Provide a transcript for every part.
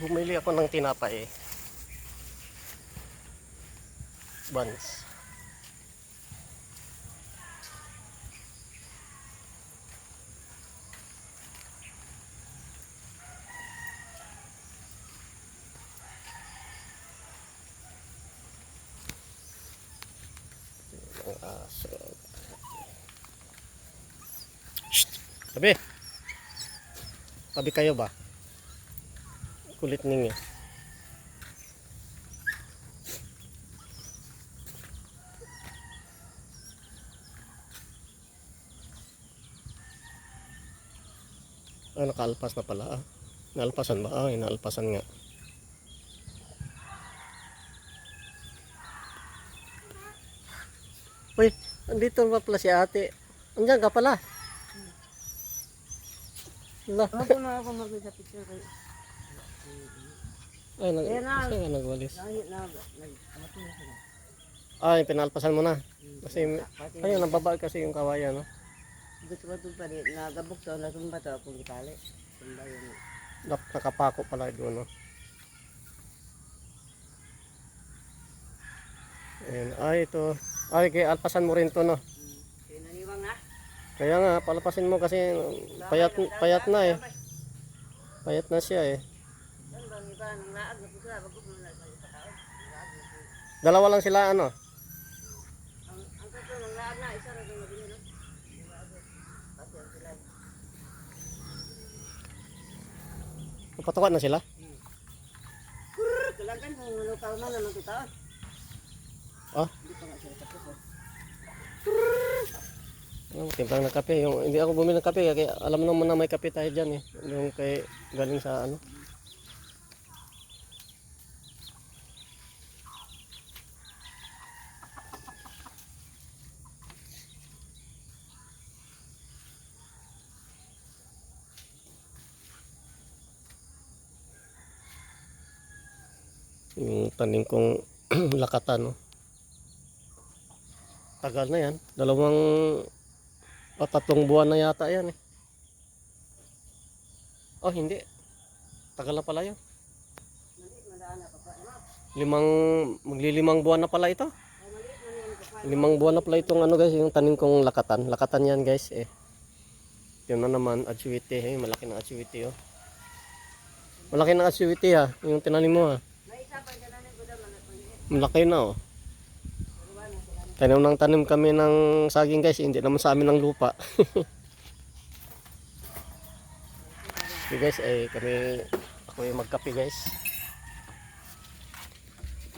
Bumili ako ng tinapay. Buns. Ang aso. Shh! Tabi! Tabi kayo ba? Kulit ninyo. Ah, nakaalpas na pala. Ah. Naalpasan ba? Ah, inaalpasan nga. Uy, andito na pala si ate. Andiyan ka pala. Wala. Ako na ako mag-isa picture kayo. Ay, saan ka nagwalis? Lahit na, nagkamatun na sila. Ay, pinalpasan mo na. Kasi, ayun, nababa kasi yung kawayan, no? Gusto ko ito pa rin, nagabok to, nasumba to, akong gitali. Sumba yun. Nakapako pala doon, no? Ayun, ay, ito. Ay, kaya alpasan mo rin to, no? Kaya naniwang na. Kaya nga, palpasin mo kasi payat na eh. Payat na siya eh. Yan bang iba, nang laag na po sila, bagok mo na sa tao. Dalawa lang sila, ano? Ang totoo, nang laag na, isa rin yung mabili, no? Pati ang sila. Napatukan na sila? Kailangan kung lukaw man naman ito taon. Ah? Hindi pa nga sila tapos, oh. Timplang ng kape. Hindi ako bumili ng kape kaya alam naman na may kape tayo dyan eh. Yung kay galing sa ano. Yung tanim kong lakatan, no? Tagal na yan. 3 buwan na yata yan eh. Oh, hindi. Tagal na pala yun. Maglilimang buwan na pala ito. 5 buwan na pala itong ano guys, yung tanim kong lakatan. Lakatan yan guys eh. Yun na naman, atsuwiti eh. Malaki na atsuwiti oh. Malaki na atsuwiti ha, yung tinanim mo ha. Malaki na oh. Tanim kami ng saging guys, hindi naman sa amin ng lupa. Okay guys, ako yung magkape guys.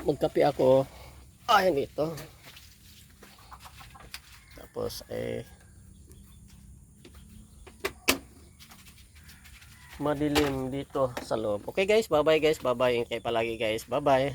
Magkape ako. Ayan dito. Tapos madilim dito sa loob. Okay guys, bye bye guys. Bye bye. Kayo palagi guys. Bye bye.